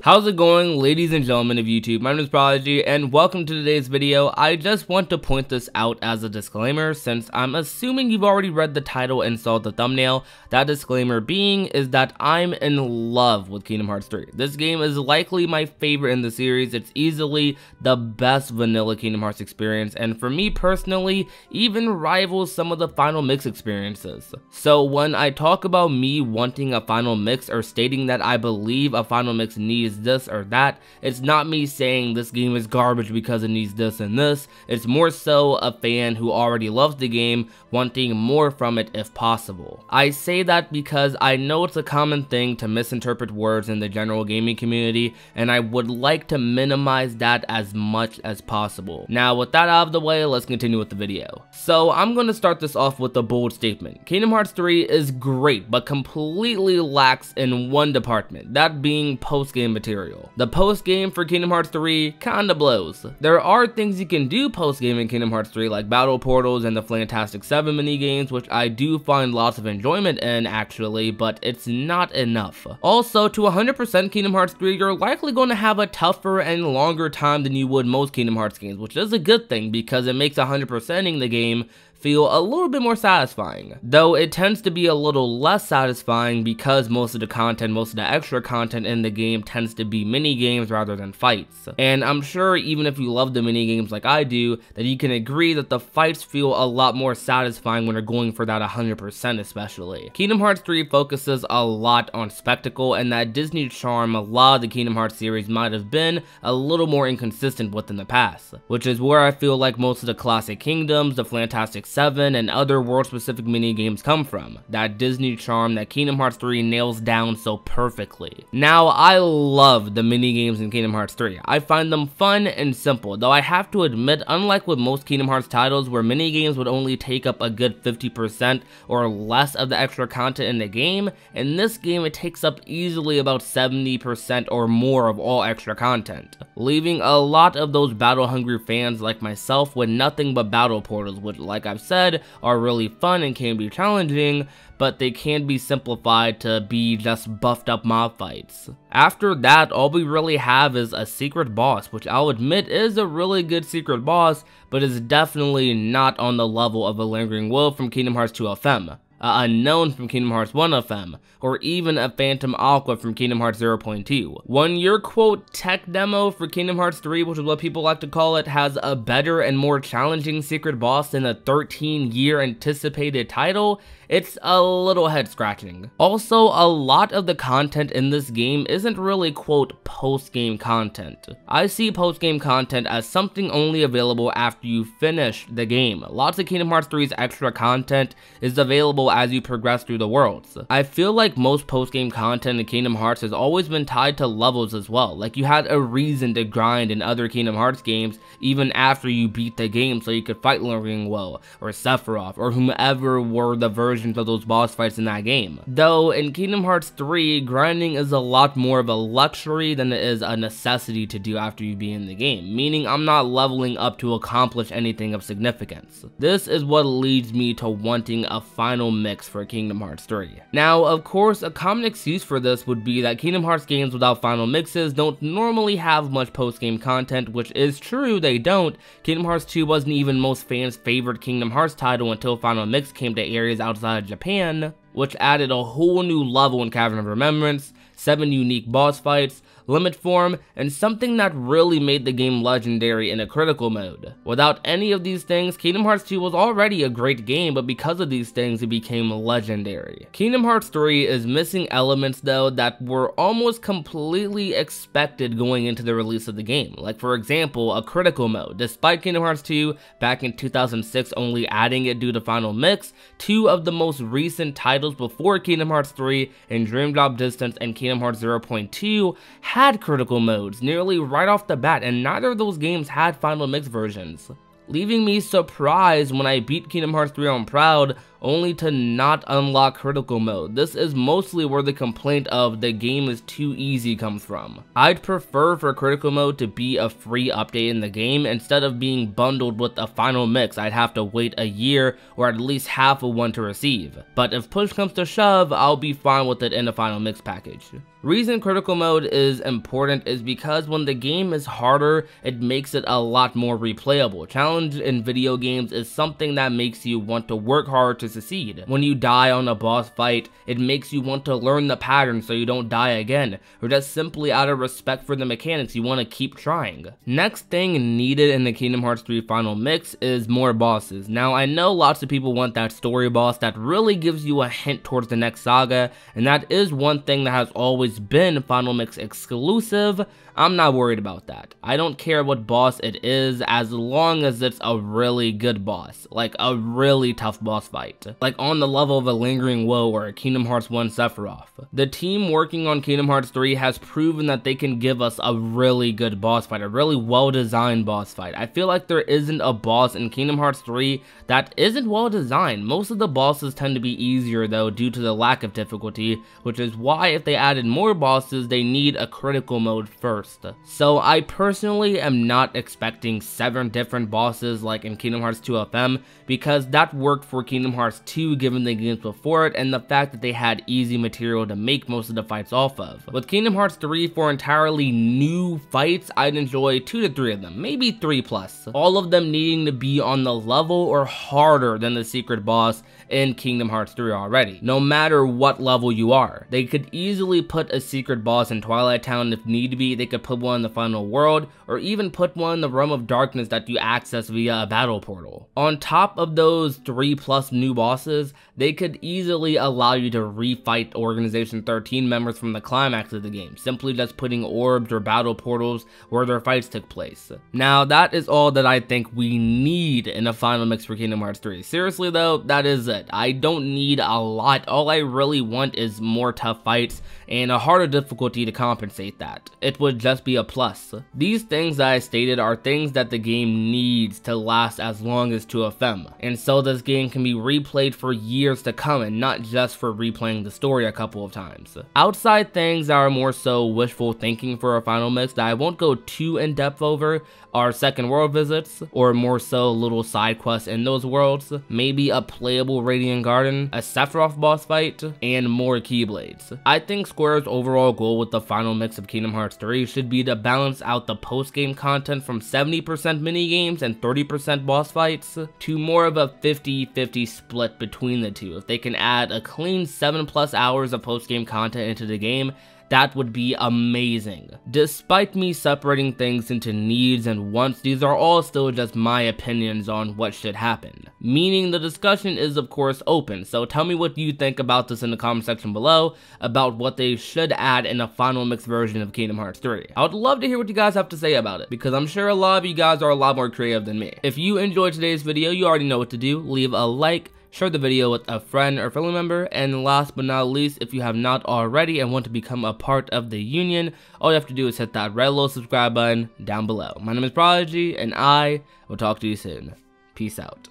How's it going, ladies and gentlemen of YouTube? My name is Prodigy and welcome to today's video. I just want to point this out as a disclaimer since I'm assuming you've already read the title and saw the thumbnail. That disclaimer being is that I'm in love with Kingdom Hearts 3. This game is likely my favorite in the series. It's easily the best vanilla Kingdom Hearts experience, and for me personally, even rivals some of the final mix experiences. So when I talk about me wanting a final mix or stating that I believe a final mix needs this or that, it's not me saying this game is garbage because it needs this and this. It's more so a fan who already loves the game wanting more from it if possible. I say that because I know it's a common thing to misinterpret words in the general gaming community, and I would like to minimize that as much as possible. Now with that out of the way, let's continue with the video. So I'm going to start this off with a bold statement. Kingdom Hearts 3 is great, but completely lacks in one department, that being post-game material. The post-game for Kingdom Hearts 3 kinda blows. There are things you can do post-game in Kingdom Hearts 3 like battle portals and the Fantastic 7 minigames, which I do find lots of enjoyment in actually, but it's not enough. Also, to 100% Kingdom Hearts 3, you're likely going to have a tougher and longer time than you would most Kingdom Hearts games, which is a good thing because it makes 100%ing the game feel a little bit more satisfying, though it tends to be a little less satisfying because most of the extra content in the game tends to be mini games rather than fights. And I'm sure even if you love the mini games like I do, that you can agree that the fights feel a lot more satisfying when you're going for that 100% especially. Kingdom Hearts 3 focuses a lot on spectacle, and that Disney charm a lot of the Kingdom Hearts series might have been a little more inconsistent with in the past, which is where I feel like most of the classic kingdoms, the Fantastic 7 and other world-specific mini-games come from. That Disney charm that Kingdom Hearts 3 nails down so perfectly. Now, I love the mini-games in Kingdom Hearts 3. I find them fun and simple, though I have to admit, unlike with most Kingdom Hearts titles where mini-games would only take up a good 50% or less of the extra content in the game, in this game it takes up easily about 70% or more of all extra content, leaving a lot of those battle-hungry fans like myself with nothing but battle portals, which, like I've said, are really fun and can be challenging, but they can be simplified to be just buffed up mob fights. After that, all we really have is a secret boss, which I'll admit is a really good secret boss, but is definitely not on the level of a Lingering Will from Kingdom Hearts 2 FM, Unknown from Kingdom Hearts 1 FM, or even a Phantom Aqua from Kingdom Hearts 0.2. When your quote tech demo for Kingdom Hearts 3, which is what people like to call it, has a better and more challenging secret boss than a 13-year anticipated title, it's a little head scratching. Also, a lot of the content in this game isn't really quote post-game content. I see post-game content as something only available after you finish the game. Lots of Kingdom Hearts 3's extra content is available as you progress through the worlds. I feel like most post-game content in Kingdom Hearts has always been tied to levels as well. Like you had a reason to grind in other Kingdom Hearts games even after you beat the game so you could fight Lingering Will or Sephiroth or whomever were the versions of those boss fights in that game. Though in Kingdom Hearts 3, grinding is a lot more of a luxury than it is a necessity to do after you be in the game, meaning I'm not leveling up to accomplish anything of significance. This is what leads me to wanting a final mix for Kingdom Hearts 3. Now, of course, a common excuse for this would be that Kingdom Hearts games without final mixes don't normally have much post-game content, which is true, they don't. Kingdom Hearts 2 wasn't even most fans' favorite Kingdom Hearts title until Final Mix came to areas outside of Japan, which added a whole new level in Cavern of Remembrance, 7 unique boss fights, limit form, and something that really made the game legendary in a critical mode. Without any of these things, Kingdom Hearts 2 was already a great game, but because of these things, it became legendary. Kingdom Hearts 3 is missing elements though that were almost completely expected going into the release of the game. Like for example, a critical mode. Despite Kingdom Hearts 2 back in 2006 only adding it due to Final Mix, 2 of the most recent titles before Kingdom Hearts 3 in Dream Drop Distance and Kingdom Hearts 0.2 had critical modes nearly right off the bat, and neither of those games had Final Mix versions, leaving me surprised when I beat Kingdom Hearts 3 on Proud only to not unlock critical mode. This is mostly where the complaint of the game is too easy comes from. I'd prefer for critical mode to be a free update in the game instead of being bundled with a final mix I'd have to wait a year or at least half of one to receive. But if push comes to shove, I'll be fine with it in a final mix package. Reason critical mode is important is because when the game is harder, it makes it a lot more replayable. Challenge in video games is something that makes you want to work hard to succeed. When you die on a boss fight, it makes you want to learn the pattern so you don't die again, or just simply out of respect for the mechanics you want to keep trying. Next thing needed in the Kingdom Hearts 3 final mix is more bosses. Now I know lots of people want that story boss that really gives you a hint towards the next saga, and that is one thing that has always been final mix exclusive. I'm not worried about that. I don't care what boss it is as long as it's a really good boss, like a really tough boss fight, like on the level of a Lingering Woe or a Kingdom Hearts 1 Sephiroth. The team working on Kingdom Hearts 3 has proven that they can give us a really good boss fight, a really well designed boss fight. I feel like there isn't a boss in Kingdom Hearts 3 that isn't well designed. Most of the bosses tend to be easier though due to the lack of difficulty, which is why if they added more bosses they need a critical mode first. So I personally am not expecting 7 different bosses like in Kingdom Hearts 2 FM, because that worked for Kingdom Hearts 2 given the games before it and the fact that they had easy material to make most of the fights off of. With Kingdom Hearts 3 for entirely new fights, I'd enjoy 2 to 3 of them, maybe 3 plus. All of them needing to be on the level or harder than the secret boss in Kingdom Hearts 3 already, no matter what level you are. They could easily put a secret boss in Twilight Town if need be, they could put one in the final world, or even put one in the Realm of Darkness that you access via a battle portal. On top of those 3 plus new bosses, they could easily allow you to refight Organization 13 members from the climax of the game, simply just putting orbs or battle portals where their fights took place. Now that is all that I think we need in a final mix for Kingdom Hearts 3. Seriously though, that is it. I don't need a lot. All I really want is more tough fights and a harder difficulty to compensate that. It would just be a plus. These things that I stated are things that the game needs to last as long as 2FM, and so this game can be replayed for years to come and not just for replaying the story a couple of times. Outside things that are more so wishful thinking for a final mix that I won't go too in depth over are second world visits, or more so little side quests in those worlds, maybe a playable Radiant Garden, a Sephiroth boss fight, and more Keyblades. I think Square's overall goal with the final mix of Kingdom Hearts 3 should be to balance out the post-game content from 70% minigames and 30% boss fights to more of a 50-50 split between the two. If they can add a clean 7+ hours of post-game content into the game, that would be amazing. Despite me separating things into needs and wants, these are all still just my opinions on what should happen. Meaning the discussion is of course open, so tell me what you think about this in the comment section below, about what they should add in a final mix version of Kingdom Hearts 3. I would love to hear what you guys have to say about it, because I'm sure a lot of you guys are a lot more creative than me. If you enjoyed today's video, you already know what to do. Leave a like, share the video with a friend or family member, and last but not least, if you have not already and want to become a part of the union, all you have to do is hit that red little subscribe button down below. My name is Prodigy, and I will talk to you soon. Peace out.